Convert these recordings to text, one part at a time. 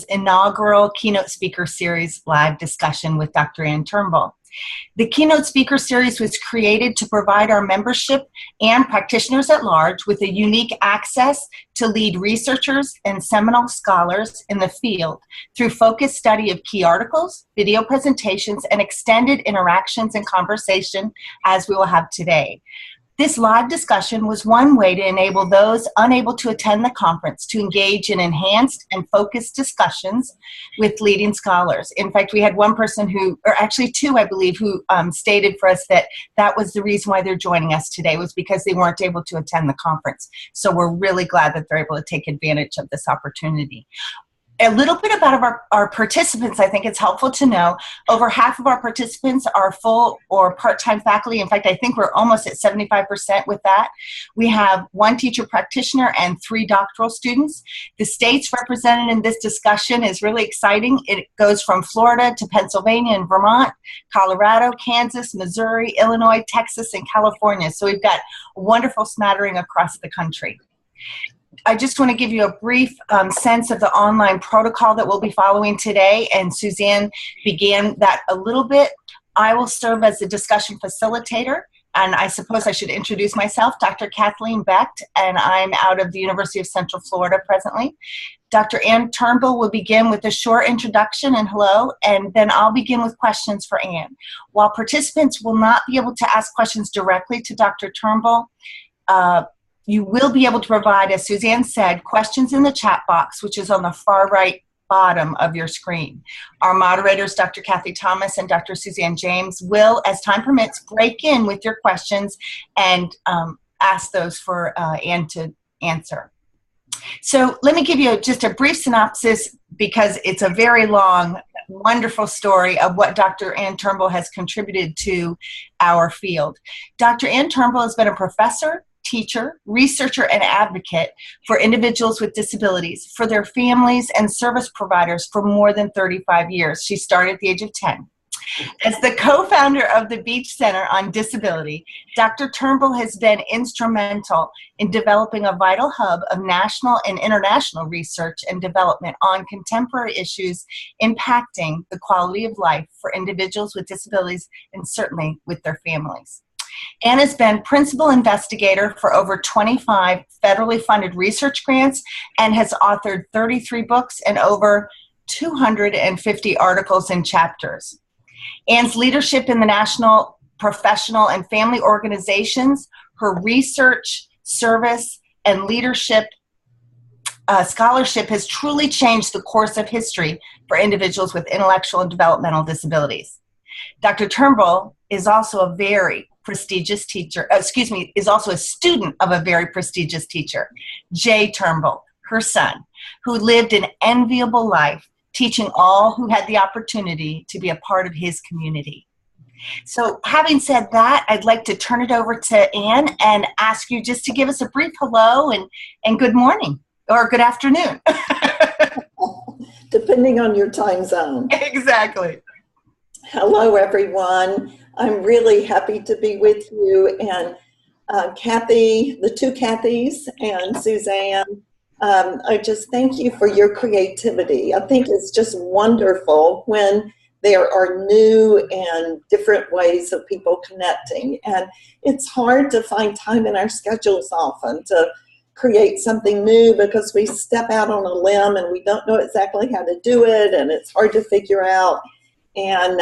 Inaugural Keynote Speaker Series live discussion with Dr. Ann Turnbull. The Keynote Speaker Series was created to provide our membership and practitioners at large with a unique access to lead researchers and seminal scholars in the field through focused study of key articles, video presentations, and extended interactions and conversation as we will have today. This live discussion was one way to enable those unable to attend the conference to engage in enhanced and focused discussions with leading scholars. In fact, we had one person who, or actually two, I believe, who stated for us that that was the reason why they're joining us today, was because they weren't able to attend the conference. So we're really glad that they're able to take advantage of this opportunity. A little bit about our participants, I think it's helpful to know. Over half of our participants are full or part-time faculty. In fact, I think we're almost at 75% with that. We have one teacher practitioner and 3 doctoral students. The states represented in this discussion is really exciting. It goes from Florida to Pennsylvania and Vermont, Colorado, Kansas, Missouri, Illinois, Texas, and California. So we've got a wonderful smattering across the country. I just want to give you a brief sense of the online protocol that we'll be following today, and Suzanne began that a little bit. I will serve as the discussion facilitator, and I suppose I should introduce myself, Dr. Kathleen Becht, and I'm out of the University of Central Florida presently. Dr. Ann Turnbull will begin with a short introduction and hello, and then I'll begin with questions for Ann. While participants will not be able to ask questions directly to Dr. Turnbull, you will be able to provide, as Suzanne said, questions in the chat box, which is on the far right bottom of your screen. Our moderators, Dr. Kathy Thomas and Dr. Suzanne James, will, as time permits, break in with your questions and ask those for Ann to answer. So let me give you just a brief synopsis, because it's a very long, wonderful story of what Dr. Ann Turnbull has contributed to our field. Dr. Ann Turnbull has been a professor, teacher, researcher, and advocate for individuals with disabilities, for their families, and service providers for more than 35 years. She started at the age of 10. As the co-founder of the Beach Center on Disability, Dr. Turnbull has been instrumental in developing a vital hub of national and international research and development on contemporary issues impacting the quality of life for individuals with disabilities and certainly with their families. Ann has been principal investigator for over 25 federally funded research grants and has authored 33 books and over 250 articles and chapters. Ann's leadership in the national, professional, and family organizations, her research, service, and leadership scholarship has truly changed the course of history for individuals with intellectual and developmental disabilities. Dr. Turnbull is also a very prestigious teacher, is also a student of a very prestigious teacher, Jay Turnbull, her son, who lived an enviable life, teaching all who had the opportunity to be a part of his community. So having said that, I'd like to turn it over to Ann and ask you just to give us a brief hello and good morning, or good afternoon. Depending on your time zone. Exactly. Hello, everyone. I'm really happy to be with you, and Kathy, the 2 Kathys, and Suzanne. I just thank you for your creativity. I think it's just wonderful when there are new and different ways of people connecting, and it's hard to find time in our schedules often to create something new, because we step out on a limb and we don't know exactly how to do it, and it's hard to figure out. And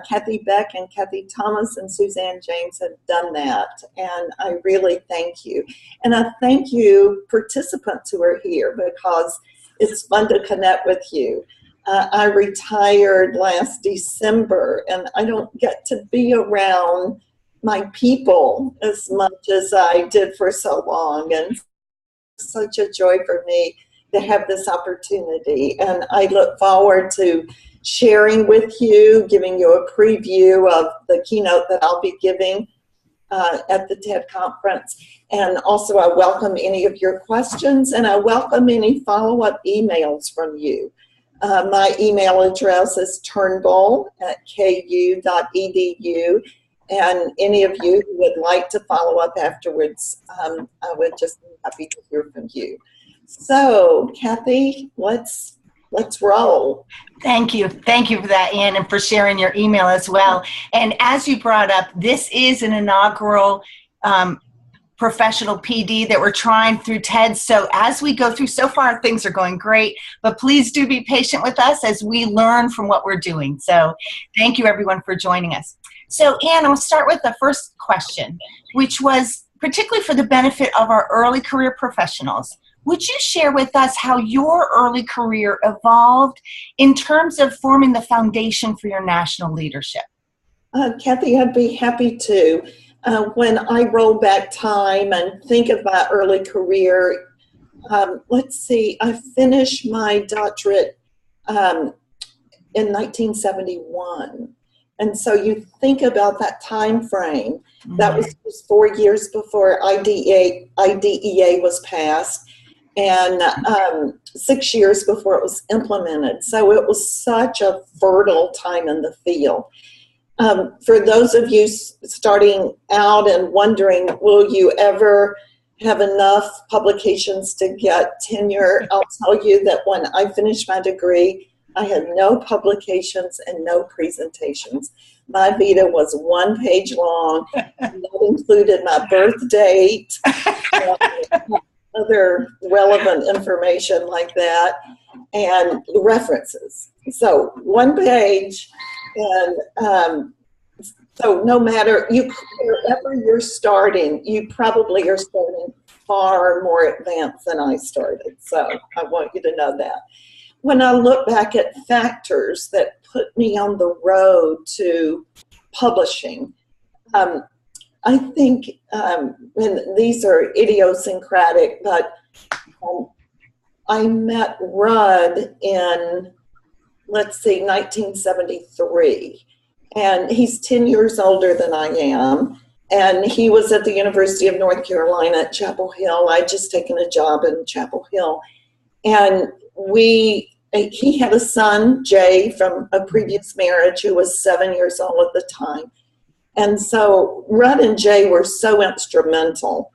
Kathy Beck and Kathy Thomas and Suzanne James have done that, and I really thank you. And I thank you participants who are here, because it's fun to connect with you. I retired last December, and I don't get to be around my people as much as I did for so long, and it's such a joy for me to have this opportunity. And I look forward to sharing with you, giving you a preview of the keynote that I'll be giving at the TED conference. And also I welcome any of your questions, and I welcome any follow-up emails from you. My email address is turnbull@ku.edu, and any of you who would like to follow up afterwards, I would just be happy to hear from you. So, Kathy, let's let's roll. Thank you. Thank you for that, Ann, and for sharing your email as well. And as you brought up, this is an inaugural professional PD that we're trying through TED. So as we go through, so far things are going great, but please do be patient with us as we learn from what we're doing. So thank you everyone for joining us. So Ann, I'll start with the first question, which was particularly for the benefit of our early career professionals. Would you share with us how your early career evolved in terms of forming the foundation for your national leadership? Kathy, I'd be happy to. When I roll back time and think of my early career, let's see, I finished my doctorate in 1971. And so you think about that time frame. That was just 4 years before IDEA was passed, and 6 years before it was implemented. So it was such a fertile time in the field. For those of you starting out and wondering, will you ever have enough publications to get tenure? I'll tell you that when I finished my degree, I had no publications and no presentations. My vita was 1 page long. That included my birth date, other relevant information like that, and references. So 1 page, and so no matter wherever you're starting, you probably are starting far more advanced than I started. So I want you to know that. When I look back at factors that put me on the road to publishing, I think, and these are idiosyncratic, but I met Rudd in, let's see, 1973. And he's 10 years older than I am. And he was at the University of North Carolina at Chapel Hill. I'd just taken a job in Chapel Hill. And he had a son, Jay, from a previous marriage who was 7 years old at the time. And so Rudd and Jay were so instrumental.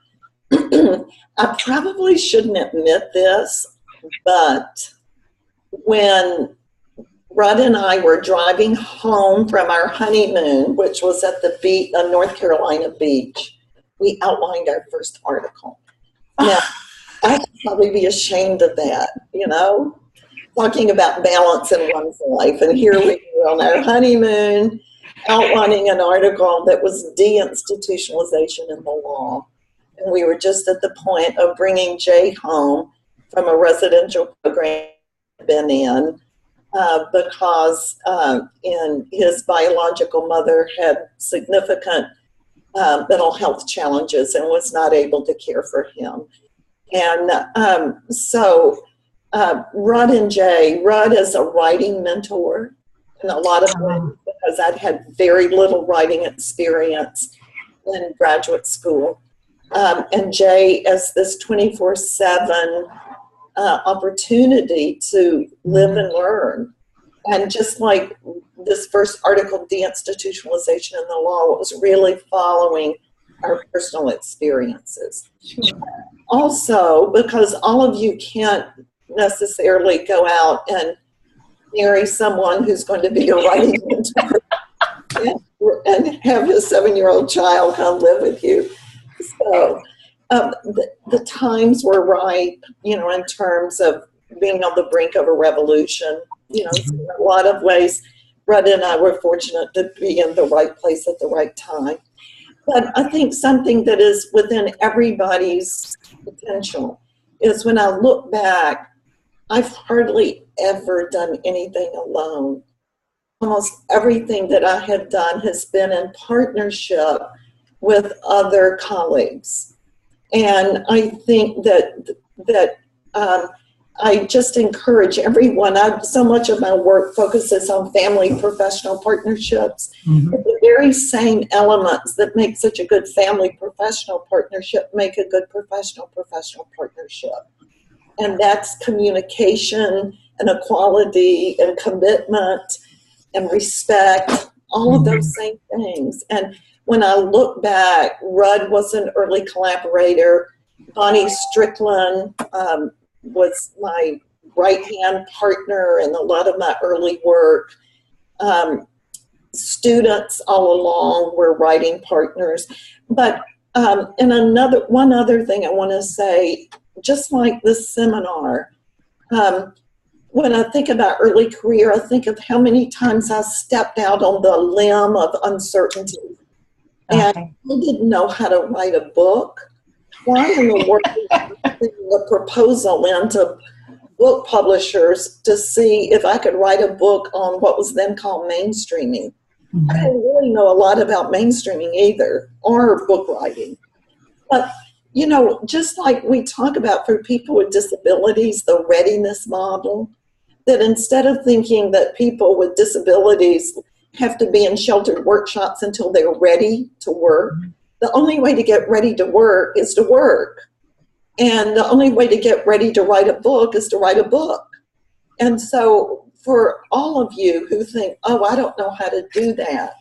I probably shouldn't admit this, but when Rudd and I were driving home from our honeymoon, which was at the beach, North Carolina beach, we outlined our first article. Now, I could probably be ashamed of that, you know, talking about balance in one's life. And here we were on our honeymoon, outlining an article that was deinstitutionalization in the law. And we were just at the point of bringing Jay home from a residential program he'd been in, because his biological mother had significant mental health challenges and was not able to care for him. And so Rudd and Jay, Rudd is a writing mentor in a lot of ways, because I'd had very little writing experience in graduate school. And Jay as this 24/7 opportunity to live and learn. And just like this first article, deinstitutionalization in the law, was really following our personal experiences. Sure. Also, because all of you can't necessarily go out and marry someone who's going to be a writing mentor and have his 7-year-old child come live with you. So the times were ripe, you know, in terms of being on the brink of a revolution. You know, in a lot of ways, Rudd and I were fortunate to be in the right place at the right time. But I think something that is within everybody's potential is, when I look back, I've hardly ever done anything alone. Almost everything that I have done has been in partnership with other colleagues. And I think that I just encourage everyone. So much of my work focuses on family-professional partnerships. Mm-hmm. The very same elements that make such a good family-professional partnership make a good professional-professional partnership. And that's communication and equality and commitment and respect, all of those same things. And when I look back, Rudd was an early collaborator. Bonnie Strickland was my right-hand partner in a lot of my early work. Students all along were writing partners. But and one other thing I want to say, just like this seminar, when I think about early career, I think of how many times I stepped out on the limb of uncertainty. And I didn't know how to write a book. Why in the world a proposal into book publishers to see if I could write a book on what was then called mainstreaming? I didn't really know a lot about mainstreaming either, or book writing. But, you know, just like we talk about for people with disabilities, the readiness model, that instead of thinking that people with disabilities have to be in sheltered workshops until they're ready to work, the only way to get ready to work is to work. And the only way to get ready to write a book is to write a book. And so for all of you who think, oh, I don't know how to do that,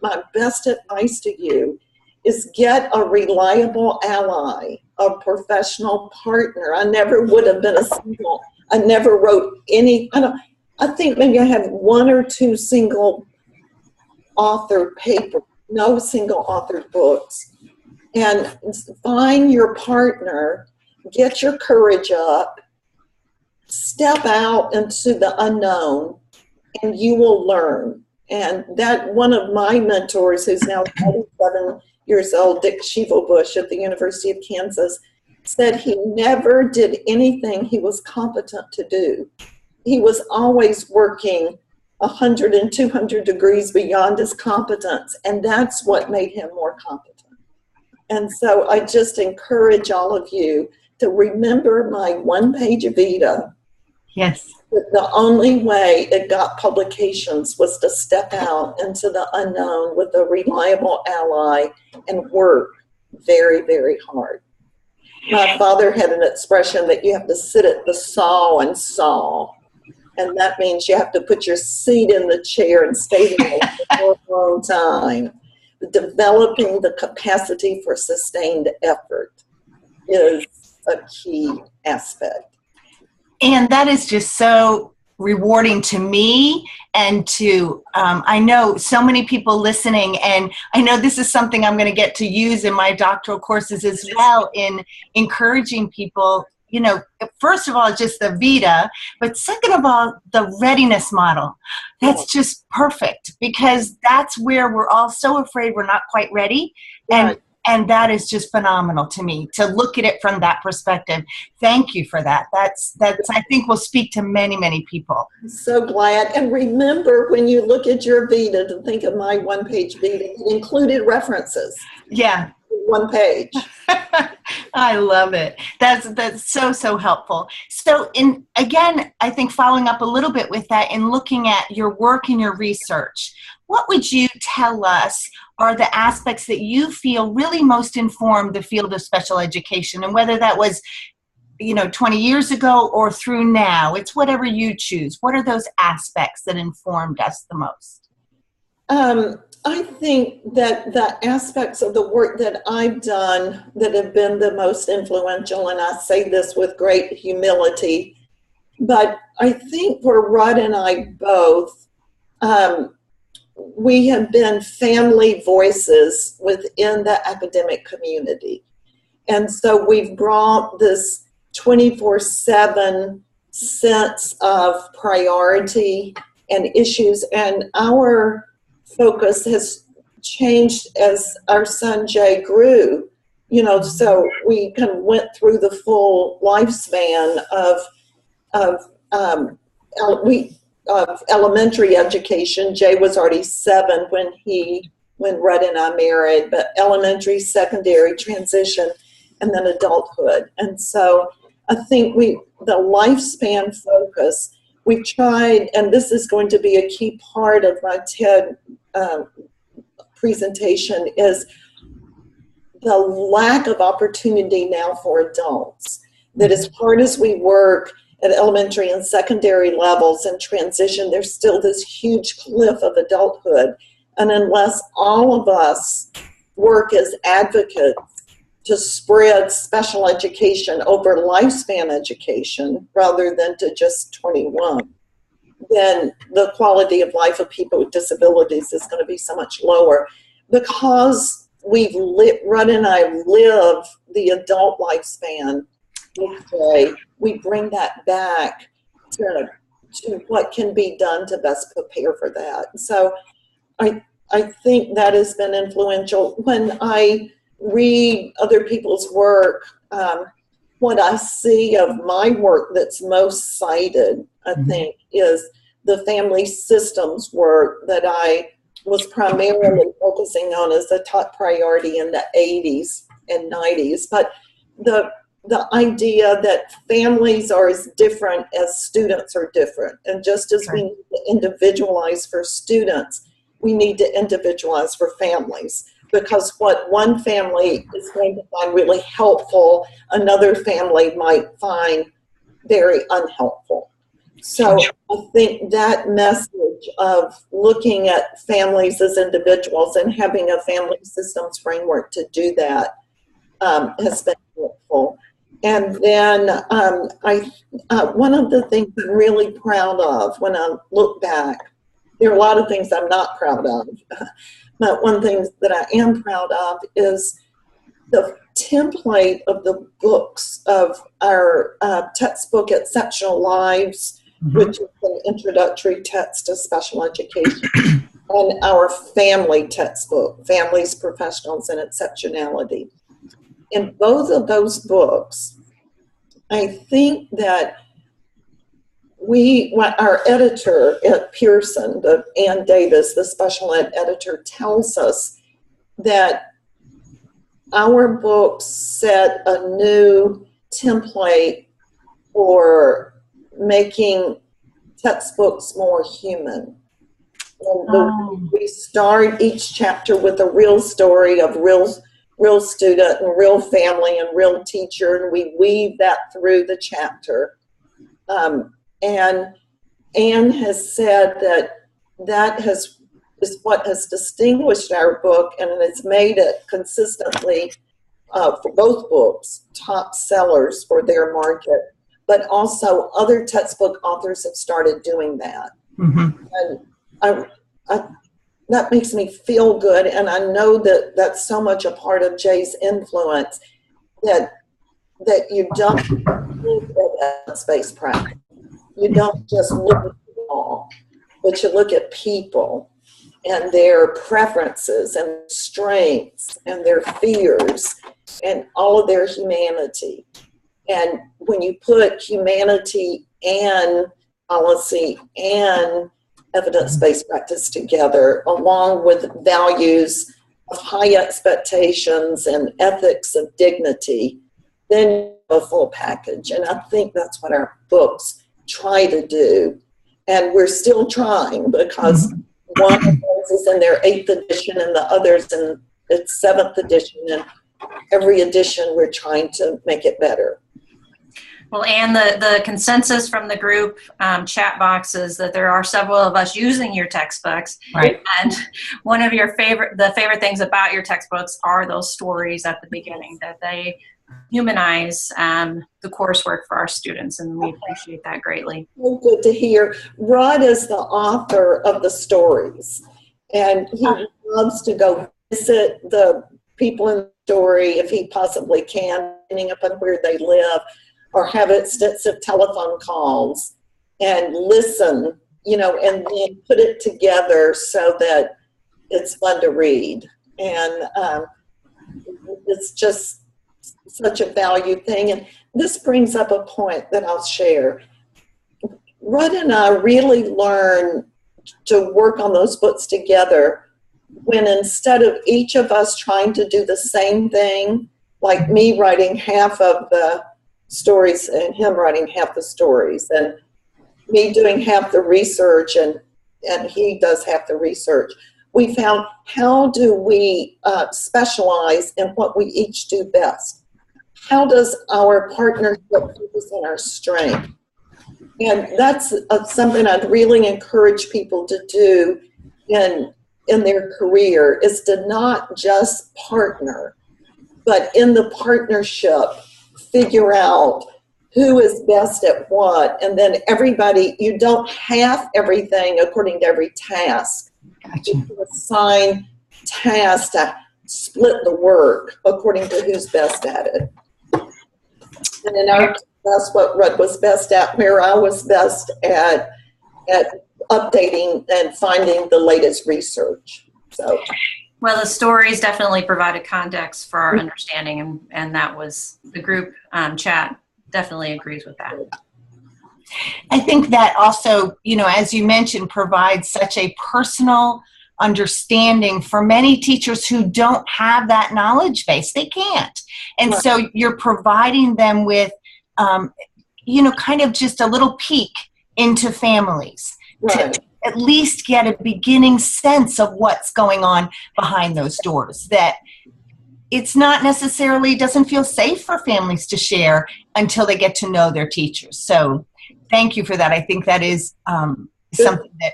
my best advice to you is get a reliable ally, a professional partner. I never would have been I never wrote any, I think maybe I have one or two single authored papers, no single authored books. And find your partner, get your courage up, step out into the unknown, and you will learn. And that one of my mentors, who's now 47 years old, Dick Shivelbush at the University of Kansas, said he never did anything he was competent to do. He was always working 100 and 200 degrees beyond his competence, and that's what made him more competent. And so I just encourage all of you to remember my one-page Vita. Yes. The only way it got publications was to step out into the unknown with a reliable ally and work very, very hard. My father had an expression that you have to sit at the saw and saw. And that means you have to put your seat in the chair and stay there for a long time. Developing the capacity for sustained effort is a key aspect. And that is just so rewarding to me and to, I know so many people listening, and I know this is something I'm going to get to use in my doctoral courses as well, in encouraging people, you know, first of all, just the Vita, but second of all, the readiness model. That's just perfect, because that's where we're all so afraid we're not quite ready. And that is just phenomenal to me, to look at it from that perspective. Thank you for that. That's I think will speak to many, many people. So glad. And remember, when you look at your Vita, to think of my one-page Vita, it included references. Yeah. One page. I love it. That's so helpful. So again, I think following up a little bit with that and looking at your work and your research, what would you tell us are the aspects that you feel really most informed the field of special education? And whether that was, 20 years ago or through now, it's whatever you choose. What are those aspects that informed us the most? I think that the aspects of the work that I've done that have been the most influential, and I say this with great humility, but I think for Rudd and I both, we have been family voices within the academic community. And so we've brought this 24/7 sense of priority and issues, and our focus has changed as our son Jay grew, so we kind of went through the full lifespan of elementary education. Jay was already 7 when Rudd and I married, but elementary, secondary, transition, and then adulthood. And so I think the lifespan focus, we've tried, and this is going to be a key part of my TED presentation, is the lack of opportunity now for adults. That as hard as we work at elementary and secondary levels and transition, there's still this huge cliff of adulthood. And unless all of us work as advocates to spread special education over lifespan education rather than to just 21, then the quality of life of people with disabilities is going to be so much lower. Because Rudd and I live the adult lifespan each day, we bring that back to what can be done to best prepare for that. So I think that has been influential. When I read other people's work, what I see of my work that's most cited, I think, is the family systems work that I was primarily focusing on as a top priority in the 80s and 90s. But the idea that families are as different as students are different. And just as we need to individualize for students, we need to individualize for families. Because what one family is going to find really helpful, another family might find very unhelpful. So I think that message of looking at families as individuals and having a family systems framework to do that has been helpful. And then one of the things I'm really proud of when I look back, there are a lot of things I'm not proud of, but one thing that I am proud of is the template of the books of our textbook, Exceptional Lives, which is an introductory text to special education, and our family textbook, Families, Professionals, and Exceptionality. In both of those books, I think that our editor at Pearson, Ann Davis, the special ed editor, tells us that our books set a new template for making textbooks more human. And we start each chapter with a real story of real student and real family and real teacher, and we weave that through the chapter. And Anne has said that is what has distinguished our book, and it's made it consistently for both books top sellers for their market. But also other textbook authors have started doing that. And that makes me feel good, and I know that that's so much a part of Jay's influence, that you don't look at evidence-based practice. You don't just look at the law, but you look at people and their preferences and strengths and their fears and all of their humanity. And when you put humanity and policy and evidence-based practice together, along with values of high expectations and ethics of dignity, then a full package. And I think that's what our books try to do. And we're still trying, because one of those is in their 8th edition and the other's in its 7th edition. And every edition we're trying to make it better. Well, Anne, the consensus from the group chat box is that there are several of us using your textbooks. Right. And one of the favorite things about your textbooks are those stories at the beginning, that they humanize the coursework for our students, and we appreciate that greatly. So good to hear. Rudd is the author of the stories, and he loves to go visit the people in the story if he possibly can, depending upon where they live, or have extensive telephone calls and listen, and then put it together so that it's fun to read. And it's just such a valued thing. And this brings up a point that I'll share. Rudd and I really learned to work on those books together when, instead of each of us trying to do the same thing, like me writing half of the stories and him writing half the stories, and me doing half the research and he does half the research, we found, how do we specialize in what we each do best? How does our partnership focus on our strength? And that's something I'd really encourage people to do in their career, is to not just partner, but in the partnership, figure out who is best at what, and then everybody, you don't have everything according to every task. Gotcha. You assign tasks to split the work according to who's best at it. And in our class, what Rudd was best at, where I was best at updating and finding the latest research. So, well, the stories definitely provided context for our understanding, and that was the group chat definitely agrees with that. I think that also, you know, as you mentioned, provides such a personal understanding for many teachers who don't have that knowledge base. They can't. And Right. so you're providing them with, you know, kind of just a little peek into families right. to at least get a beginning sense of what's going on behind those doors. That it's not necessarily, doesn't feel safe for families to share until they get to know their teachers. So thank you for that. I think that is something that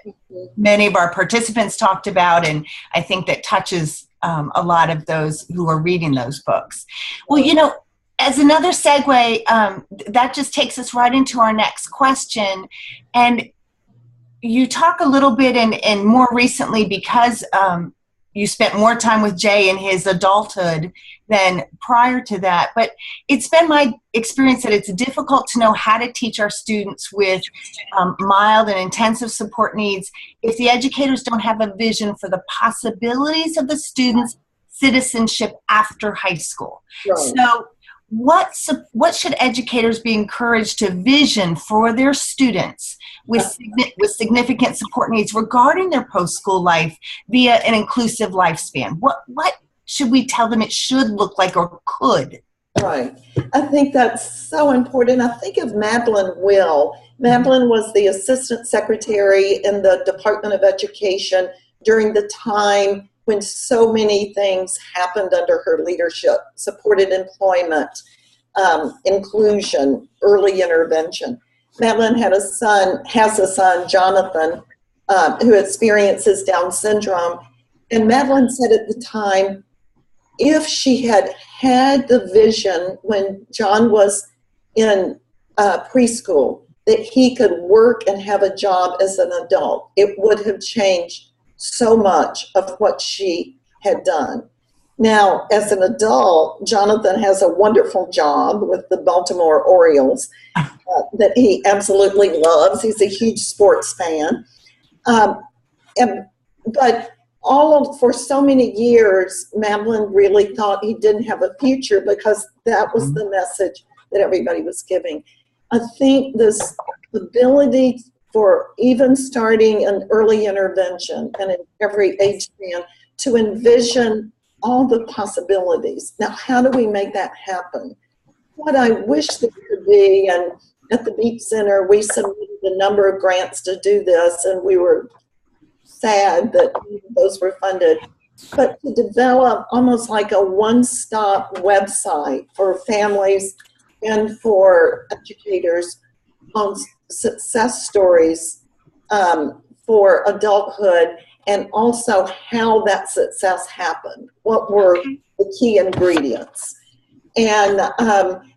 many of our participants talked about, and I think that touches a lot of those who are reading those books. Well, you know, as another segue, that just takes us right into our next question. And you talk a little bit, and more recently, because you spent more time with Jay in his adulthood than prior to that. But it's been my experience that it's difficult to know how to teach our students with mild and intensive support needs if the educators don't have a vision for the possibilities of the students' citizenship after high school. Right. So what should educators be encouraged to vision for their students with significant support needs regarding their post-school life via an inclusive lifespan? What should we tell them it should look like or could? Right. I think that's so important. I think of Madeline Will. Madeline was the assistant secretary in the Department of Education during the time when so many things happened under her leadership: supported employment, inclusion, early intervention. Madeline has a son, Jonathan, who experiences Down syndrome. And Madeline said at the time, if she had had the vision when John was in preschool, that he could work and have a job as an adult, it would have changed so much of what she had done. Now, as an adult, Jonathan has a wonderful job with the Baltimore Orioles that he absolutely loves. He's a huge sports fan. But for so many years, Madeline really thought he didn't have a future because that was the message that everybody was giving. I think this ability for even starting an early intervention and in every age span to envision all the possibilities. Now, how do we make that happen? What I wish there could be, and at the Beat Center, we submitted a number of grants to do this, and we were sad that those were funded, but to develop almost like a one-stop website for families and for educators on success stories for adulthood, and also how that success happened. What were the key ingredients? And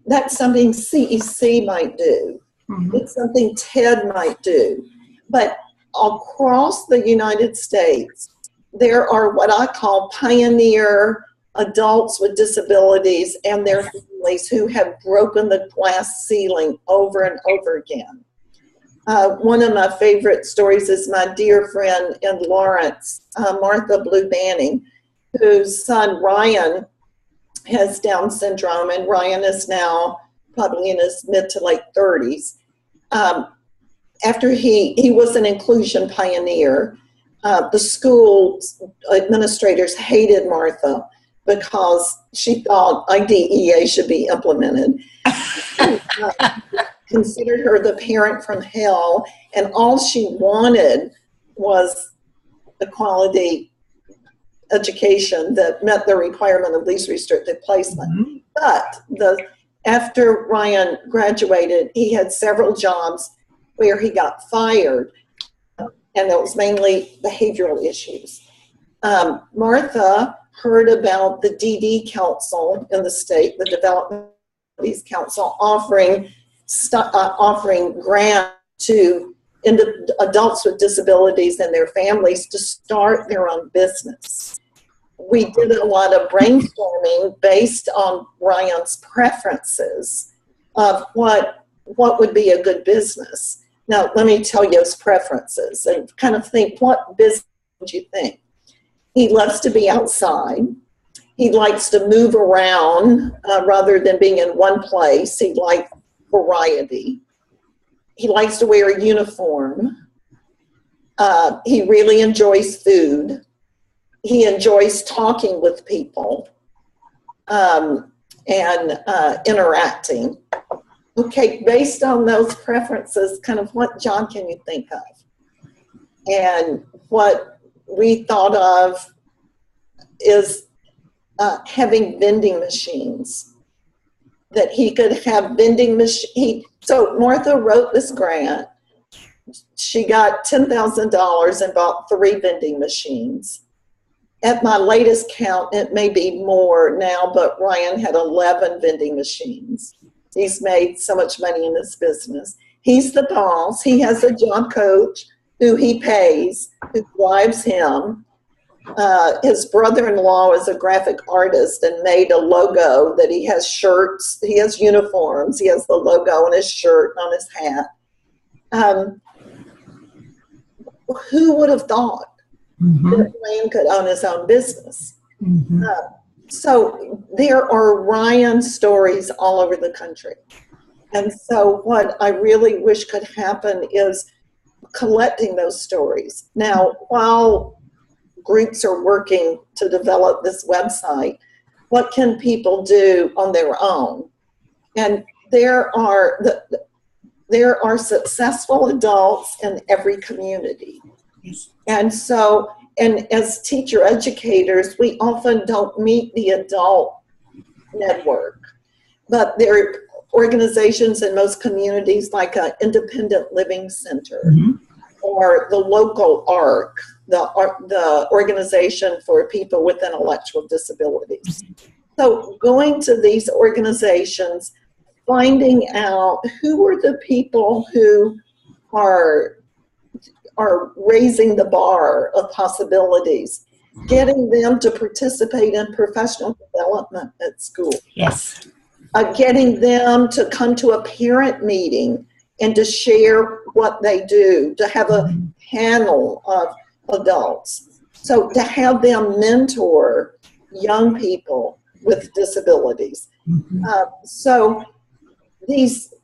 that's something CEC might do. Mm-hmm. It's something TED might do. But across the United States, there are what I call pioneer adults with disabilities and their families who have broken the glass ceiling over and over again. One of my favorite stories is my dear friend in Lawrence, Martha Blue Banning, whose son Ryan has Down syndrome, and Ryan is now probably in his mid to late 30s. After he was an inclusion pioneer, the school administrators hated Martha because she thought IDEA should be implemented. Considered her the parent from hell, and all she wanted was a quality education that met the requirement of least restricted placement. Mm-hmm. But after Ryan graduated, he had several jobs where he got fired, and it was mainly behavioral issues. Martha heard about the DD Council in the state, the Development Studies Council, offering grants to adults with disabilities and their families to start their own business. We did a lot of brainstorming based on Ryan's preferences of what would be a good business. Now, let me tell you his preferences and kind of think, what business would you think? He loves to be outside. He likes to move around rather than being in one place. He likes variety. He likes to wear a uniform. He really enjoys food. He enjoys talking with people and interacting. Okay, based on those preferences, kind of what, John, can you think of? And what we thought of is having vending machines, that he could have vending machines. So Martha wrote this grant. She got $10,000 and bought 3 vending machines. At my latest count, it may be more now, but Ryan had 11 vending machines. He's made so much money in this business. He's the boss. He has a job coach who he pays, who drives him. His brother-in-law is a graphic artist and made a logo that he has shirts, he has uniforms, he has the logo on his shirt, on his hat. Who would have thought that Ryan could own his own business? So there are Ryan stories all over the country. And so what I really wish could happen is collecting those stories. Now, while groups are working to develop this website, what can people do on their own? And there are successful adults in every community. And so, and as teacher educators, we often don't meet the adult network, but there are organizations in most communities like an independent living center or the local ARC, the organization for people with intellectual disabilities. So going to these organizations, finding out who are the people who are raising the bar of possibilities, getting them to participate in professional development at school. Yes. Getting them to come to a parent meeting and to share what they do, to have a panel of adults. So to have them mentor young people with disabilities. So these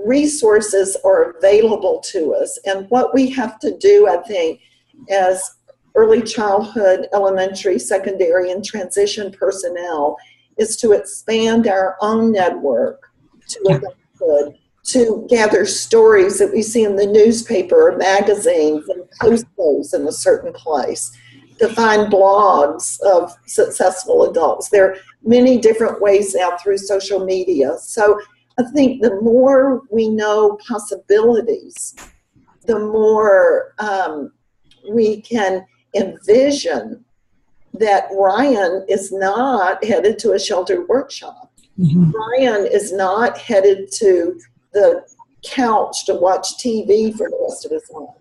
resources are available to us. And what we have to do, I think, as early childhood, elementary, secondary, and transition personnel is to expand our own network to adulthood, to gather stories that we see in the newspaper or magazines and post those in a certain place, to find blogs of successful adults. There are many different ways now through social media. So I think the more we know possibilities, the more we can envision that Ryan is not headed to a sheltered workshop. Ryan is not headed to the couch to watch TV for the rest of his life.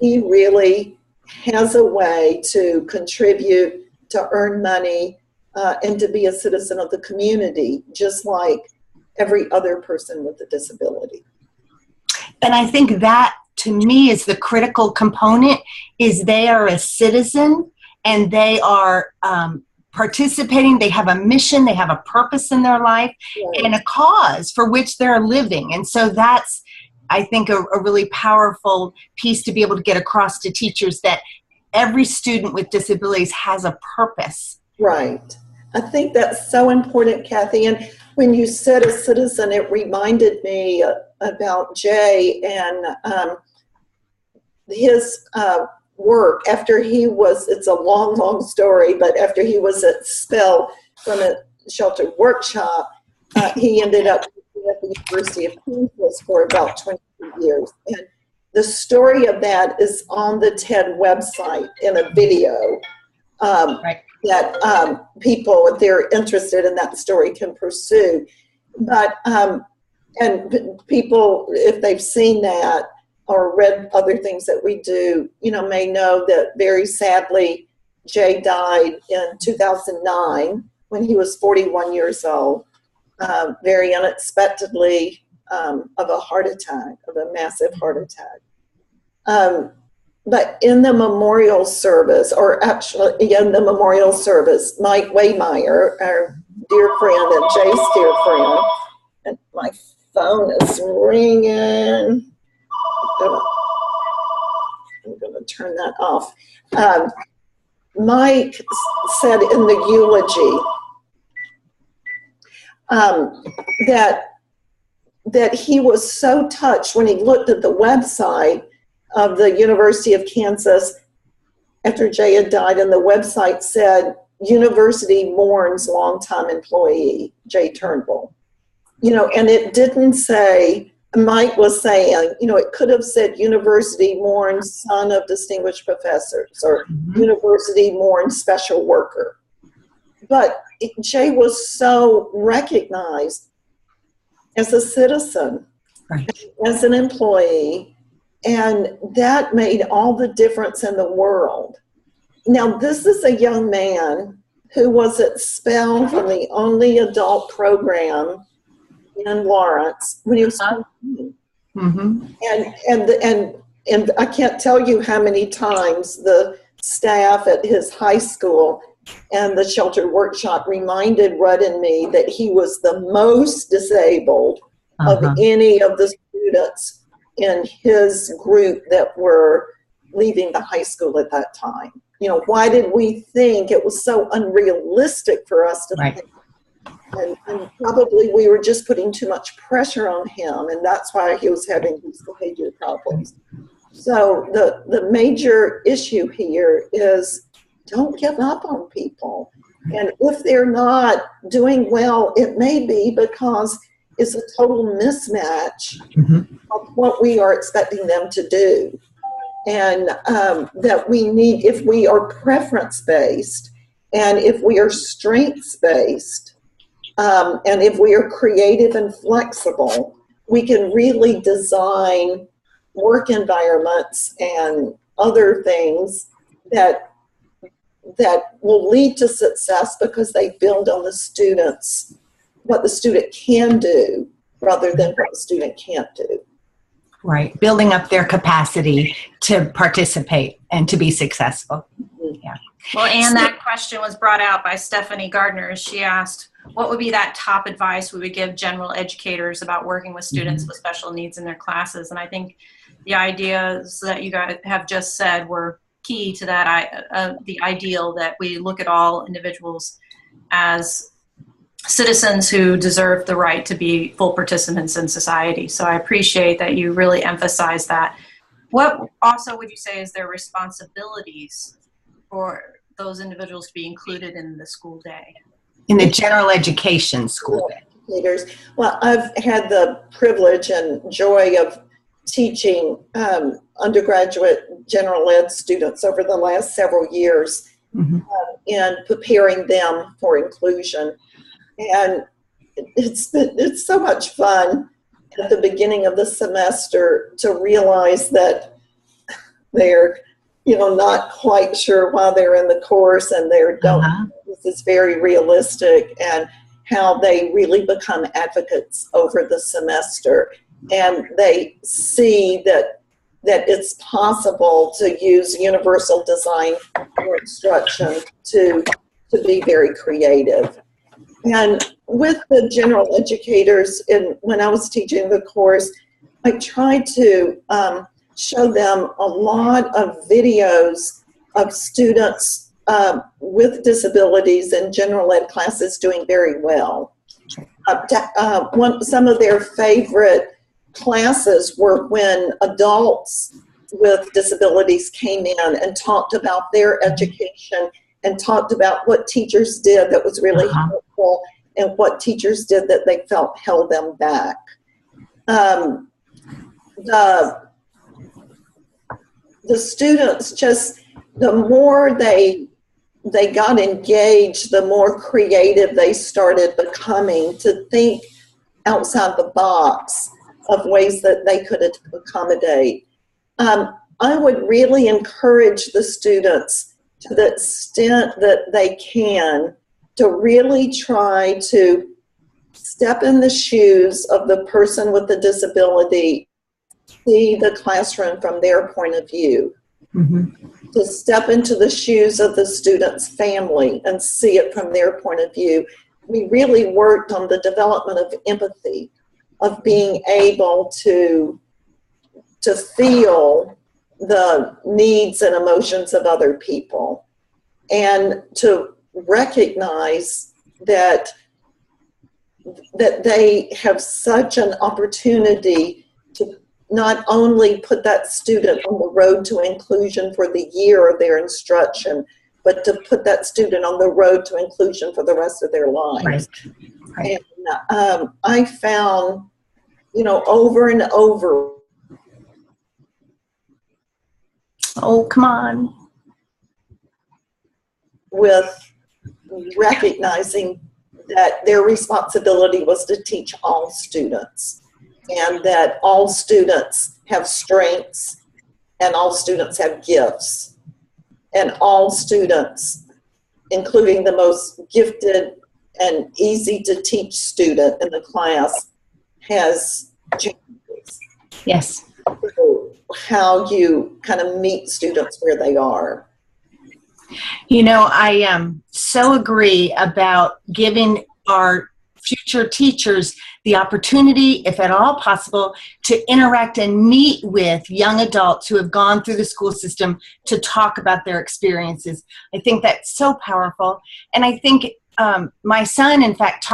He really has a way to contribute, to earn money, and to be a citizen of the community, just like every other person with a disability. And I think that, to me, is the critical component, is they are a citizen and they are participating, they have a mission, they have a purpose in their life, and a cause for which they're living. And so that's, I think, a really powerful piece to be able to get across to teachers, that every student with disabilities has a purpose. Right. I think that's so important, Kathy. And when you said a citizen, it reminded me about Jay and his work after he was, it's a long, long story, but after he was expelled from a sheltered workshop, he ended up at the University of Kansas for about 20 years. And the story of that is on the TED website in a video. that people, if they're interested in that story, can pursue. But and people, if they've seen that or read other things that we do, may know that very sadly, Jay died in 2009 when he was 41 years old, very unexpectedly, of a heart attack, of a massive heart attack. But in the memorial service, or actually in the memorial service, Mike Waymeyer, our dear friend and Jay's dear friend, and my phone is ringing. I'm going to turn that off. Mike said in the eulogy that he was so touched when he looked at the website of the University of Kansas after Jay had died, and the website said, "University mourns longtime employee, Jay Turnbull." And it didn't say, Mike was saying, it could have said "University mourns son of distinguished professors," or "University mourns special worker." But Jay was so recognized as a citizen, right, as an employee, and that made all the difference in the world. Now, this is a young man who was expelled from the only adult program in Lawrence when he was 14. And I can't tell you how many times the staff at his high school and the shelter workshop reminded Rudd and me that he was the most disabled of any of the students in his group that were leaving the high school at that time. Why did we think it was so unrealistic for us to think? And probably we were just putting too much pressure on him, and that's why he was having these behavior problems. So the major issue here is don't give up on people. And if they're not doing well, it may be because it's a total mismatch of what we are expecting them to do. And that we need, if we are preference-based, and if we are strengths-based, and if we are creative and flexible, we can really design work environments and other things that will lead to success because they build on the students, what the student can do rather than what the student can't do. Right, building up their capacity to participate and to be successful. Yeah. Well, and that question was brought out by Stephanie Gardner. She asked, what would be that top advice we would give general educators about working with students with special needs in their classes? And I think the ideas that you guys have just said were key to that, the ideal that we look at all individuals as citizens who deserve the right to be full participants in society. So I appreciate that you really emphasize that. What also would you say is their responsibilities for those individuals to be included in the school day? In the general education school day. Well, I've had the privilege and joy of teaching undergraduate general ed students over the last several years and preparing them for inclusion. And it's so much fun at the beginning of the semester to realize that they're not quite sure why they're in the course, and this is very realistic, and how they really become advocates over the semester, and they see that it's possible to use universal design for instruction to be very creative. And with the general educators, when I was teaching the course, I tried to show them a lot of videos of students with disabilities in general ed classes doing very well. Some of their favorite classes were when adults with disabilities came in and talked about their education and talked about what teachers did that was really helpful and what teachers did that they felt held them back. The students just, the more they they got engaged, the more creative they started becoming to think outside the box of ways that they could accommodate. I would really encourage the students, to the extent that they can, to really try to step in the shoes of the person with the disability, see the classroom from their point of view. Mm-hmm. To step into the shoes of the student's family and see it from their point of view. We really worked on the development of empathy, of being able to feel the needs and emotions of other people, and to recognize that they have such an opportunity to not only put that student on the road to inclusion for the year of their instruction, but to put that student on the road to inclusion for the rest of their lives. Right. And I found, over and over. Oh, come on. With recognizing that their responsibility was to teach all students, and that all students have strengths, and all students have gifts, and all students, including the most gifted and easy to teach student in the class, has challenges. Yes. So how you kind of meet students where they are. I so agree about giving our future teachers the opportunity, if at all possible, to interact and meet with young adults who have gone through the school system to talk about their experiences. I think that's so powerful. And I think my son, in fact,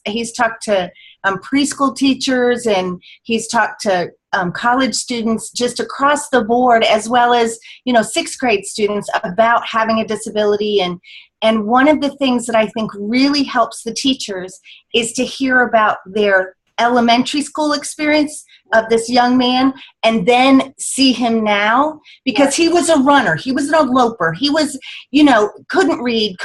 he's talked to preschool teachers, and he's talked to college students just across the board, as well as, sixth grade students, about having a disability. And one of the things that I think really helps the teachers is to hear about their elementary school experience of this young man, and then see him now, because he was a runner, he was an eloper, he was, couldn't read,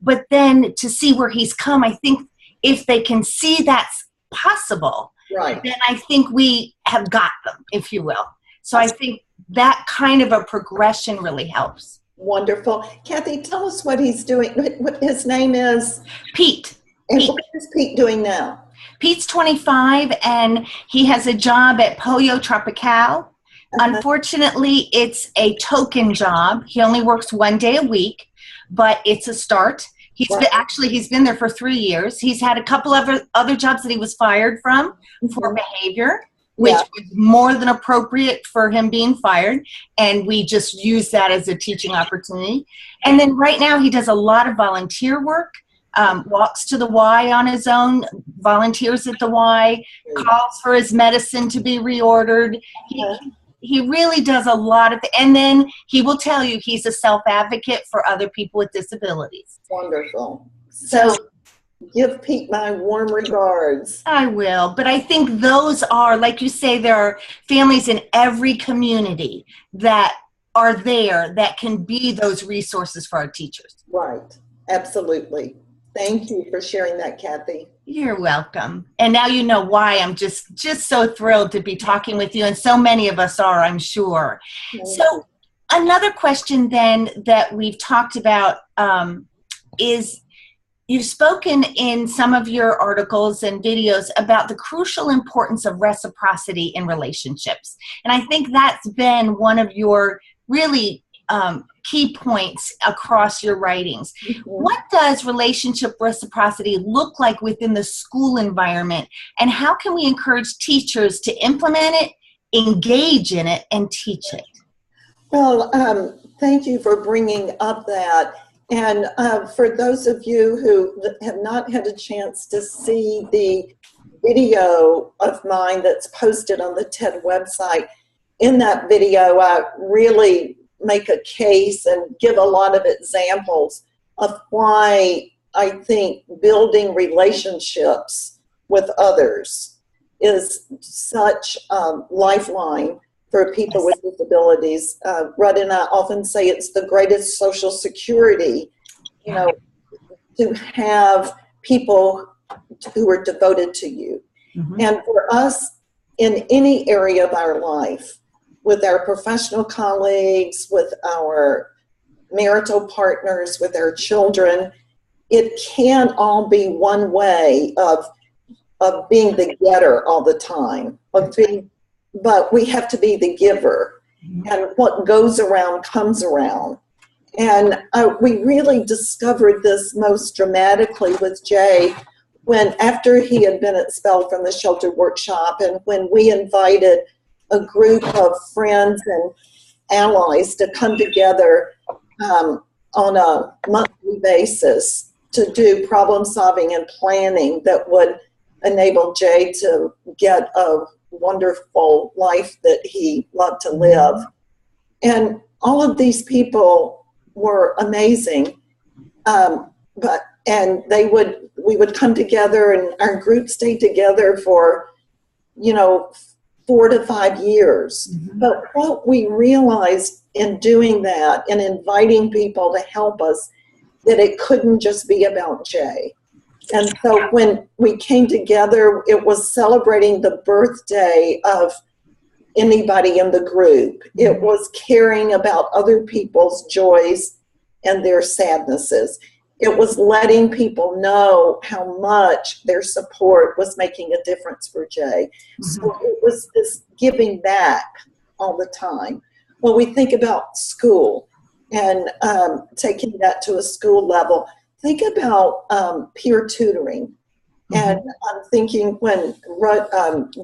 but then to see where he's come, I think if they can see that's possible, right, then I think we have got them, if you will. So I think that kind of a progression really helps. Wonderful. Kathy, tell us what he's doing, what his name is. Pete. And what is Pete doing now? Pete's 25, and he has a job at Pollo Tropical. Unfortunately, it's a token job. He only works 1 day a week, but it's a start. He's been there for 3 years. He's had a couple of other jobs that he was fired from for behavior, which was more than appropriate for him being fired, and we just use that as a teaching opportunity. And then right now he does a lot of volunteer work, walks to the Y on his own, volunteers at the Y, calls for his medicine to be reordered. He really does a lot of, and then he will tell you he's a self-advocate for other people with disabilities. Wonderful. So give Pete my warm regards. I will, but I think those are, like you say, there are families in every community that are there that can be those resources for our teachers. Right, absolutely. Thank you for sharing that, Kathy. You're welcome. And now you know why I'm just so thrilled to be talking with you, and so many of us are, I'm sure. So another question then that we've talked about is, you've spoken in some of your articles and videos about the crucial importance of reciprocity in relationships. And I think that's been one of your really key points across your writings. What does relationship reciprocity look like within the school environment, and how can we encourage teachers to implement it, engage in it, and teach it? Well, thank you for bringing up that. And for those of you who have not had a chance to see the video of mine that's posted on the TED website, in that video I really make a case and give a lot of examples of why I think building relationships with others is such a lifeline for people with disabilities. Rudd and I often say it's the greatest social security you know, to have people who are devoted to you. And for us, in any area of our life, with our professional colleagues, with our marital partners, with our children, it can't all be one way of being the getter all the time, but we have to be the giver. And what goes around comes around. And we really discovered this most dramatically with Jay when, after he had been expelled from the shelter workshop, and when we invited a group of friends and allies to come together on a monthly basis to do problem solving and planning that would enable Jay to get a wonderful life that he loved to live. And all of these people were amazing. We would come together, and our group stayed together for, 4 to 5 years. But what we realized in doing that and inviting people to help us, that it couldn't just be about Jay. And so when we came together, it was celebrating the birthday of anybody in the group. It was caring about other people's joys and their sadnesses. It was letting people know how much their support was making a difference for Jay. So it was this giving back all the time. When we think about school and taking that to a school level, think about peer tutoring. And I'm thinking when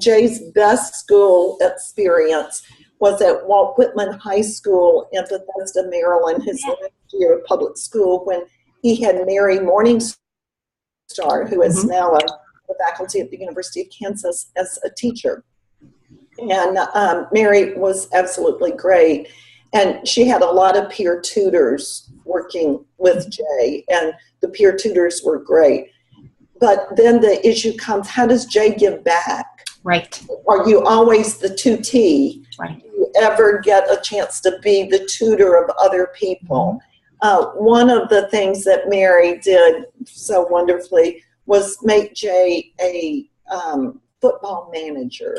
Jay's best school experience was at Walt Whitman High School in Bethesda, Maryland, his last year of public school, when he had Mary Morningstar, who is now the faculty at the University of Kansas as a teacher. And Mary was absolutely great. And she had a lot of peer tutors working with Jay, and the peer tutors were great. But then the issue comes, how does Jay give back? Right. Are you always the tutee? Right. Do you ever get a chance to be the tutor of other people? One of the things that Mary did so wonderfully was make Jay a football manager.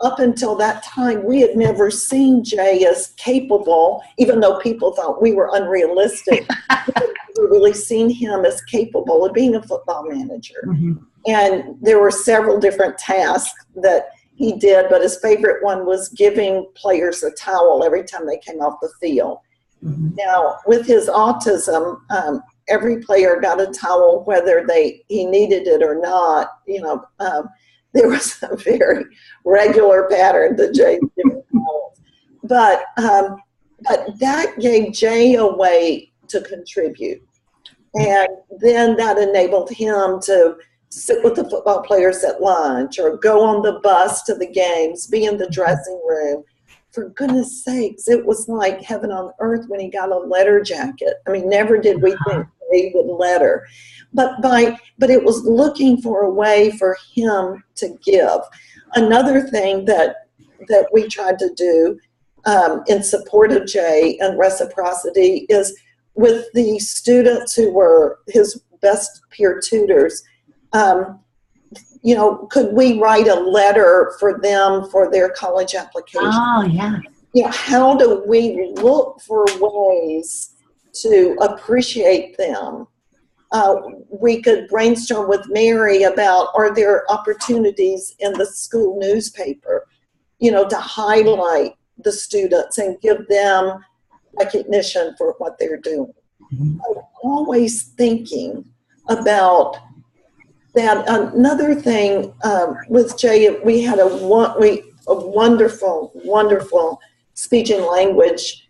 Up until that time, we had never seen Jay as capable, even though people thought we were unrealistic. We had never really seen him as capable of being a football manager. And there were several different tasks that he did, but his favorite one was giving players a towel every time they came off the field. Now, with his autism, every player got a towel whether he needed it or not. There was a very regular pattern that Jay was giving towels. But that gave Jay a way to contribute. And then that enabled him to sit with the football players at lunch or go on the bus to the games, be in the dressing room. For goodness sakes, it was like heaven on earth when he got a letter jacket. I mean, never did we think he would letter. But it was looking for a way for him to give. Another thing that we tried to do in support of Jay and reciprocity is with the students who were his best peer tutors, could we write a letter for them for their college application? Oh, yeah. How do we look for ways to appreciate them? We could brainstorm with Mary about, are there opportunities in the school newspaper, to highlight the students and give them recognition for what they're doing. I'm always thinking about that. Another thing with Jay, we had a wonderful, wonderful speech and language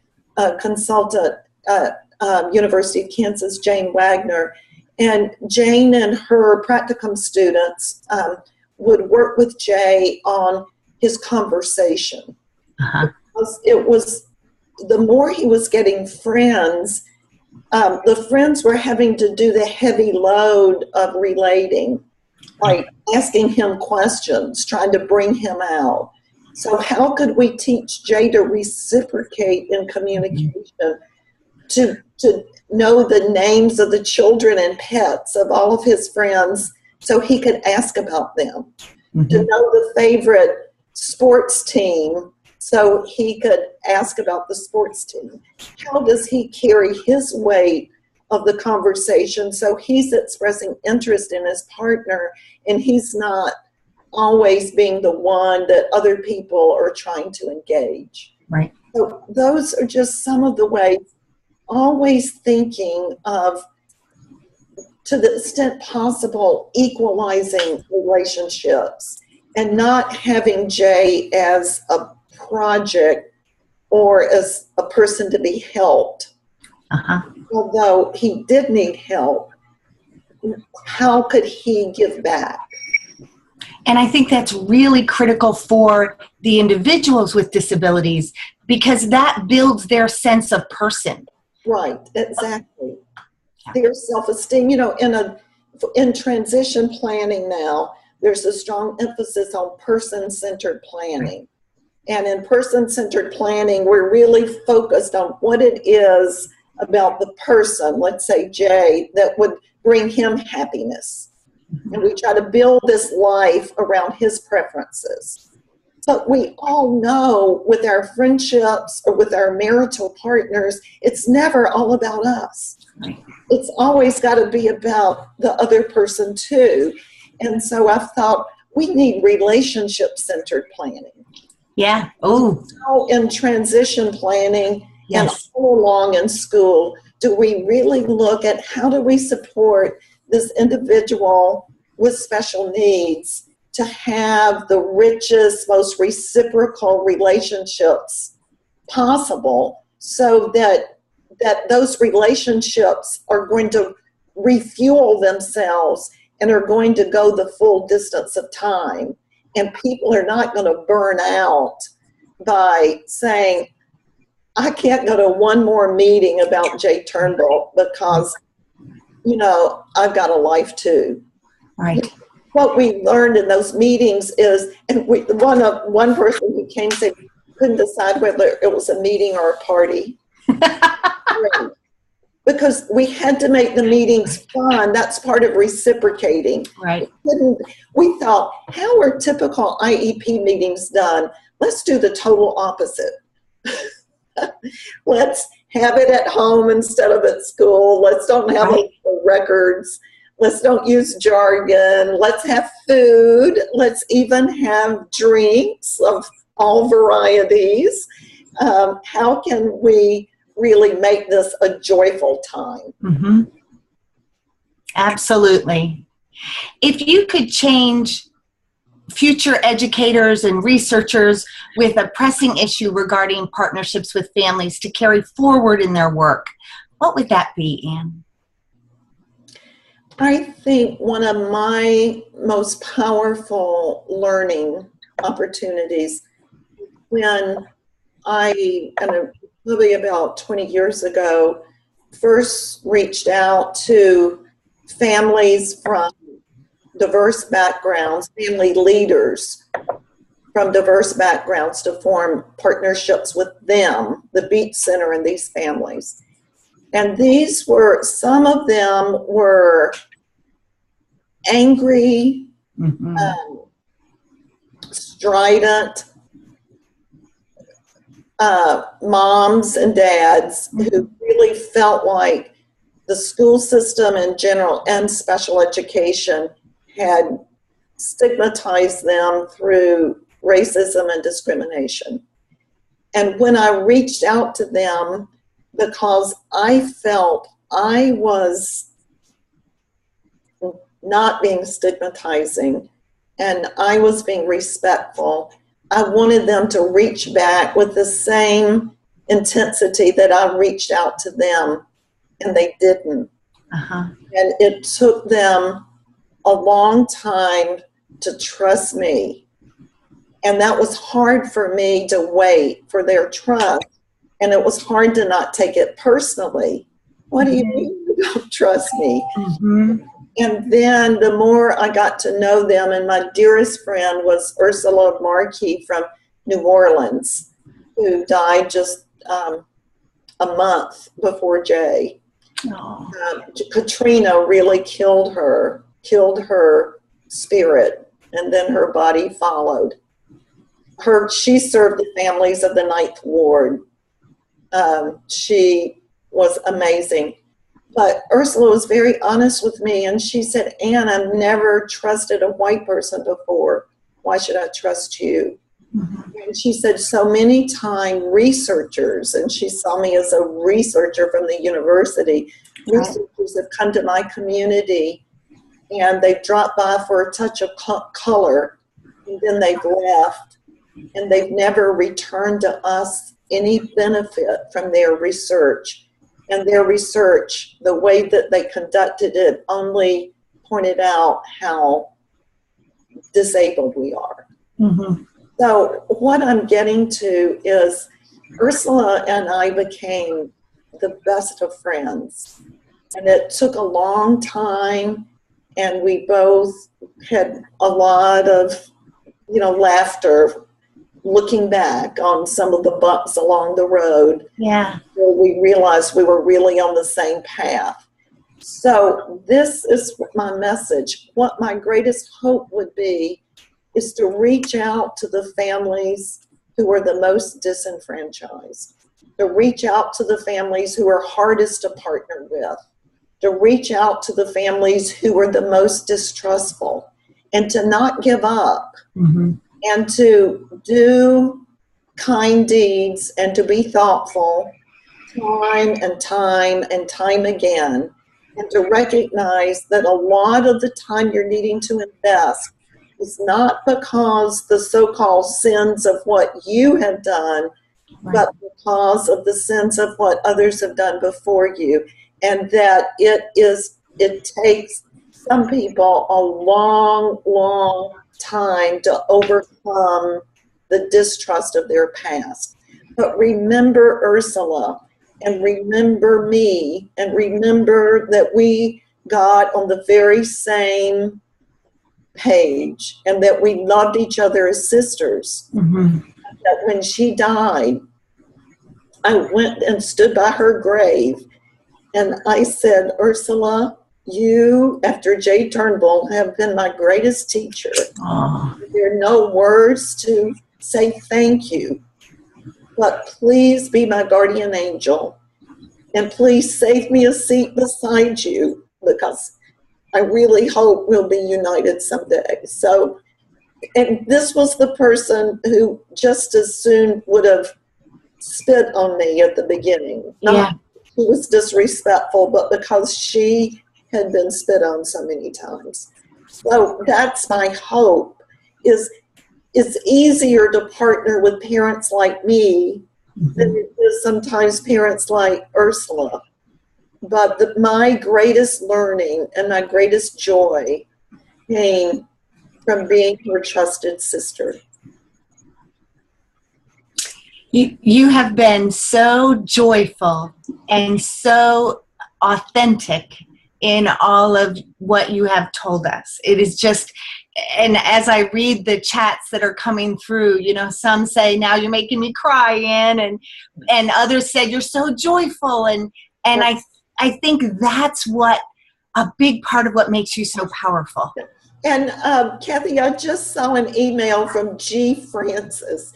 consultant at University of Kansas, Jane Wagner. And Jane and her practicum students would work with Jay on his conversation. It was, the more he was getting friends, the friends were having to do the heavy load of relating, like asking him questions, trying to bring him out. So how could we teach Jay to reciprocate in communication to know the names of the children and pets of all of his friends so he could ask about them, to know the favorite sports team so he could ask about the sports team. How does he carry his weight of the conversation so he's expressing interest in his partner and he's not always being the one that other people are trying to engage? Right. So those are just some of the ways, always thinking of, to the extent possible, equalizing relationships and not having Jay as a project or as a person to be helped. Although he did need help, how could he give back? And I think that's really critical for the individuals with disabilities because that builds their sense of person. Right, exactly. Their self-esteem. You know, in transition planning now, there's a strong emphasis on person-centered planning. And in person-centered planning, we're really focused on what it is about the person, let's say Jay, that would bring him happiness. And we try to build this life around his preferences. But we all know with our friendships or with our marital partners, it's never all about us. It's always got to be about the other person too. And so I've thought we need relationship-centered planning. Yeah. Oh. So in transition planning, yes, and all along in school, do we really look at how do we support this individual with special needs to have the richest, most reciprocal relationships possible so that those relationships are going to refuel themselves and are going to go the full distance of time. And people are not going to burn out by saying, I can't go to one more meeting about Jay Turnbull because, you know, I've got a life too. Right. What we learned in those meetings is, and one person who came said couldn't decide whether it was a meeting or a party. Because we had to make the meetings fun. That's part of reciprocating. Right. We thought, how are typical IEP meetings done? Let's do the total opposite. Let's have it at home instead of at school. Let's don't have records. Let's don't use jargon. Let's have food. Let's even have drinks of all varieties. How can we really make this a joyful time? Absolutely. If you could change future educators and researchers with a pressing issue regarding partnerships with families to carry forward in their work, what would that be, Anne? I think one of my most powerful learning opportunities when I, probably about 20 years ago, first reached out to families from diverse backgrounds, family leaders from diverse backgrounds to form partnerships with them, the Beach Center and these families. And these were, some of them were angry, strident moms and dads who really felt like the school system in general and special education had stigmatized them through racism and discrimination. And when I reached out to them, because I felt I was not being stigmatizing and I was being respectful, I wanted them to reach back with the same intensity that I reached out to them, and they didn't. And it took them a long time to trust me. And that was hard for me to wait for their trust. And it was hard to not take it personally. What do you mean you don't trust me? And then the more I got to know them, and my dearest friend was Ursula Markey from New Orleans, who died just a month before Jay. Oh. Katrina really killed her spirit, and then her body followed. She served the families of the 9th Ward. She was amazing. But Ursula was very honest with me, and she said, Anne, I've never trusted a white person before. Why should I trust you? Mm-hmm. And she said, so many times researchers, and she saw me as a researcher from the university, researchers have come to my community, and they've dropped by for a touch of color, and then they've left, and they've never returned to us any benefit from their research. And their research, the way that they conducted it, only pointed out how disabled we are. Mm-hmm. So what I'm getting to is Ursula and I became the best of friends. And it took a long time, and we both had a lot of, laughter looking back on some of the bumps along the road. Yeah. We realized we were really on the same path. So this is my message. What my greatest hope would be is to reach out to the families who are the most disenfranchised, to reach out to the families who are hardest to partner with, to reach out to the families who are the most distrustful, and to not give up. Mm-hmm. And to do kind deeds and to be thoughtful time and time again, and to recognize that a lot of the time you're needing to invest is not because the so-called sins of what you have done, right, but because of the sins of what others have done before you. And that it takes some people a long time to overcome the distrust of their past. But remember Ursula, and remember me, and remember that we got on the very same page, and that we loved each other as sisters. Mm-hmm. That when she died, I went and stood by her grave, and I said, Ursula, you, after Jay Turnbull, have been my greatest teacher. Oh. There are no words to say thank you, but please be my guardian angel, and please save me a seat beside you, because I really hope we'll be united someday. So, and this was the person who just as soon would have spit on me at the beginning. Not she was disrespectful, but because she had been spit on so many times. So that's my hope, is it's easier to partner with parents like me than it is sometimes parents like Ursula. But my greatest learning and my greatest joy came from being her trusted sister. You have been so joyful and so authentic in all of what you have told us. It is just, and as I read the chats that are coming through, some say, now you're making me cry, Anne, and others said, you're so joyful. And I think that's what a big part of what makes you so powerful. And Kathy, I just saw an email from G. Francis.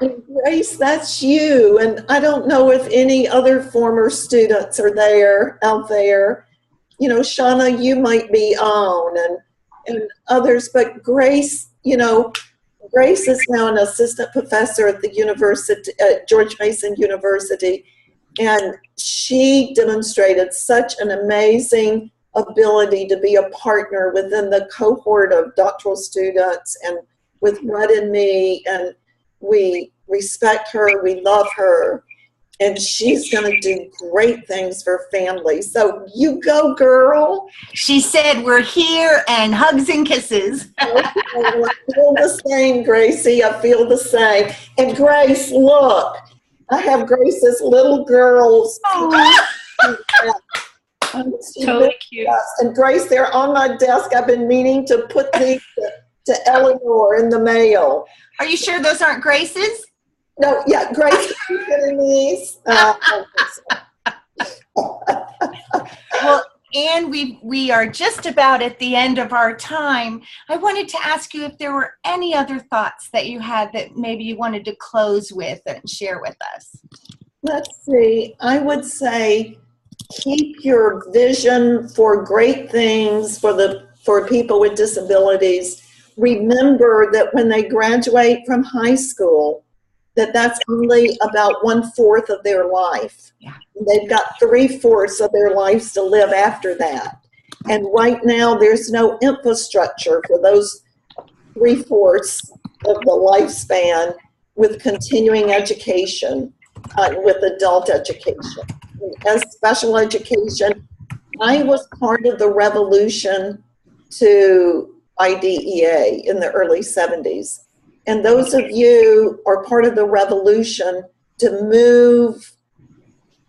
And Grace, that's you. And I don't know if any other former students are out there. Shauna, you might be on, and others, but Grace, Grace is now an assistant professor at the university, at George Mason University, and she demonstrated such an amazing ability to be a partner within the cohort of doctoral students and with Rudd and me, and we respect her, we love her, and she's going to do great things for families. So you go, girl. She said, we're here, and hugs and kisses. I feel the same, Gracie. I feel the same. And Grace, look, I have Grace's little girls. Totally cute. And Grace, they're on my desk. I've been meaning to put these to Eleanor in the mail. Are you sure those aren't Grace's? No, yeah, Grace Denise. Well, Anne, we are just about at the end of our time. I wanted to ask you if there were any other thoughts that you had that maybe you wanted to close with and share with us. Let's see. I would say keep your vision for great things for people with disabilities. Remember that when they graduate from high school, that's only about 1/4 of their life. Yeah. They've got 3/4 of their lives to live after that. And right now, there's no infrastructure for those 3/4 of the lifespan with continuing education, with adult education. As special education, I was part of the revolution to IDEA in the early 70s. And those of you are part of the revolution to move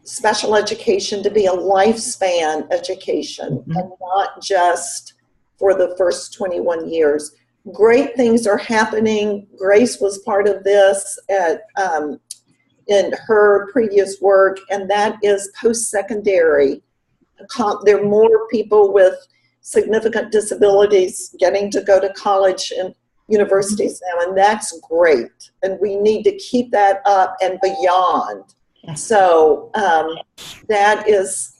special education to be a lifespan education and not just for the first 21 years. Great things are happening. Grace was part of this in her previous work, and that is post-secondary. There are more people with significant disabilities getting to go to college and universities now, and that's great. And we need to keep that up and beyond. So that is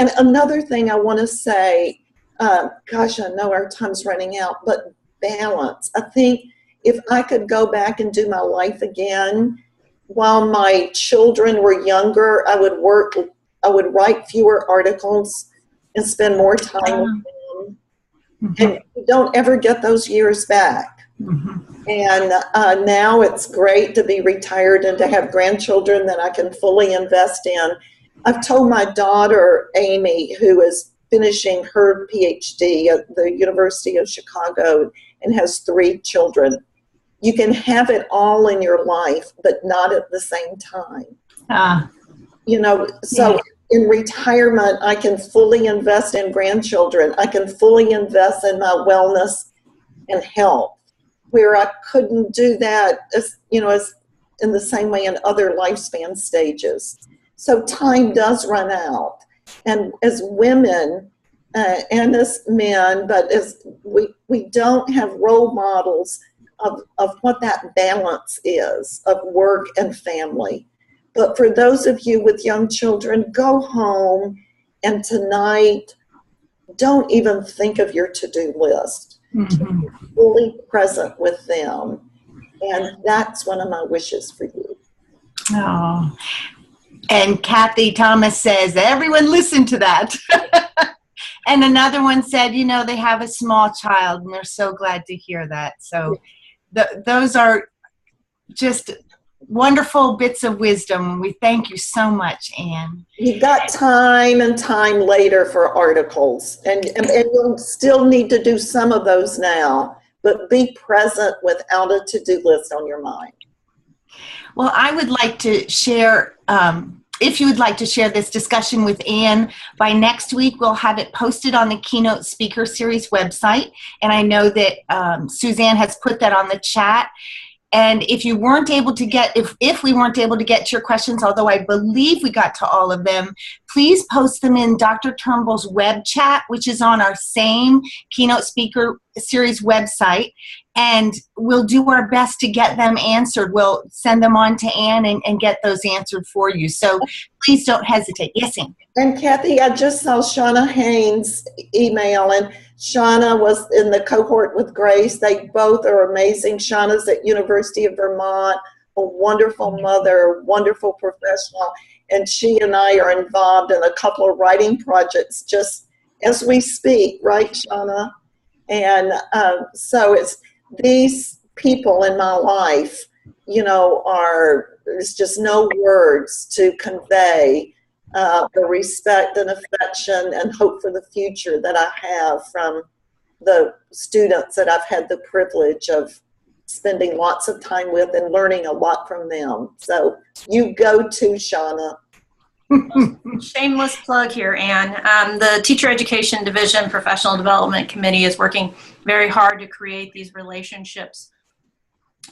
and another thing I want to say, gosh, I know our time's running out, but balance. I think if I could go back and do my life again, while my children were younger, I would write fewer articles and spend more time with them. And you don't ever get those years back. And now it's great to be retired and to have grandchildren that I can fully invest in. I've told my daughter, Amy, who is finishing her PhD at the University of Chicago and has 3 children, you can have it all in your life, but not at the same time. So in retirement, I can fully invest in grandchildren. I can fully invest in my wellness and health, where I couldn't do that as in the same way in other lifespan stages. So time does run out. And as women and as men, but as we don't have role models of what that balance is of work and family. But for those of you with young children, go home and tonight, don't even think of your to-do list. Be fully present with them. And that's one of my wishes for you. Oh, and Kathy Thomas says, everyone listen to that. And another one said, they have a small child and they're so glad to hear that. So those are just wonderful bits of wisdom. We thank you so much, Anne. You've got time and time later for articles, and you'll still need to do some of those now, but be present without a to-do list on your mind. Well, I would like to share, if you would like to share this discussion with Anne, by next week we'll have it posted on the Keynote Speaker Series website, and I know that Suzanne has put that on the chat. And if you weren't able to get, if we weren't able to get to your questions, although I believe we got to all of them, please post them in Dr. Turnbull's web chat, which is on our same Keynote Speaker Series website. And we'll do our best to get them answered. We'll send them on to Anne and get those answered for you. So please don't hesitate. Yes, Anne. And Kathy, I just saw Shauna Haynes' email, and Shauna was in the cohort with Grace. They both are amazing. Shauna's at University of Vermont, a wonderful mother, wonderful professional, and she and I are involved in a couple of writing projects just as we speak, right, Shauna? And so it's these people in my life, there's just no words to convey the respect and affection and hope for the future that I have from the students that I've had the privilege of spending lots of time with and learning a lot from them. So you go too, Shauna. Shameless plug here, Anne. The Teacher Education Division Professional Development Committee is working very hard to create these relationships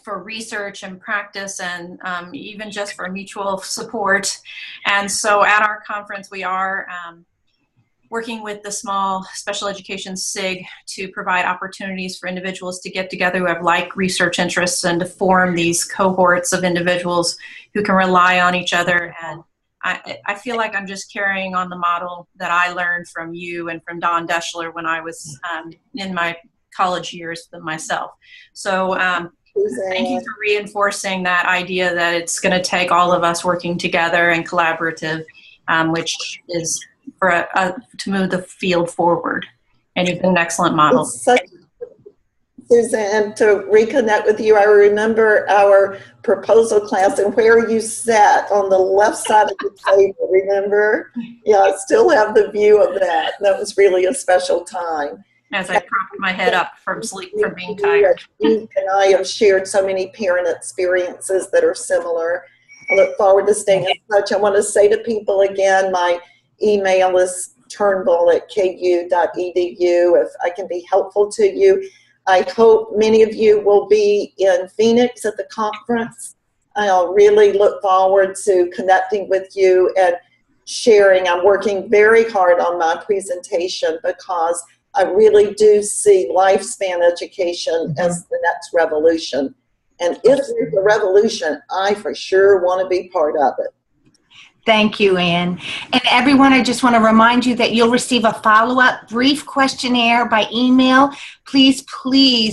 for research and practice, and even just for mutual support. And so at our conference, we are working with the small special education SIG to provide opportunities for individuals to get together who have like research interests and to form these cohorts of individuals who can rely on each other. And I feel like I'm just carrying on the model that I learned from you and from Don Deschler when I was in my college years myself. So thank you for reinforcing that idea that it's going to take all of us working together and collaborative, which is to move the field forward. And you've been an excellent model. Suzanne, to reconnect with you, I remember our proposal class and where you sat on the left side of the table, remember? Yeah, I still have the view of that. That was really a special time. As I propped my head up from sleep, from being tired. You and I have shared so many parent experiences that are similar. I look forward to staying in touch. I want to say to people again, my email is turnbull@ku.edu if I can be helpful to you. I hope many of you will be in Phoenix at the conference. I'll really look forward to connecting with you and sharing. I'm working very hard on my presentation because I really do see lifespan education as the next revolution. And if there's a revolution, I for sure want to be part of it. Thank you, Ann. And everyone, I just want to remind you that you'll receive a follow-up brief questionnaire by email. Please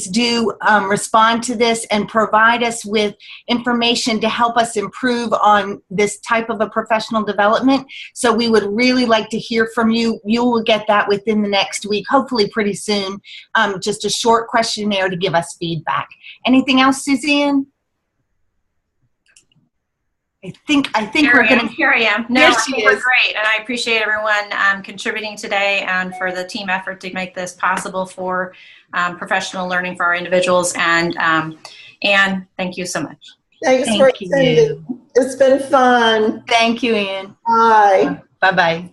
do respond to this and provide us with information to help us improve on this type of a professional development. So we would really like to hear from you. You will get that within the next week, hopefully pretty soon. Just a short questionnaire to give us feedback. Anything else, Suzanne? I think we're going to. Here I am. No, I think we're great, and I appreciate everyone contributing today and for the team effort to make this possible for professional learning for our individuals. And Ann, thank you so much. Thanks for attending. It's been fun. Thank you, Ann. Bye. Bye-bye.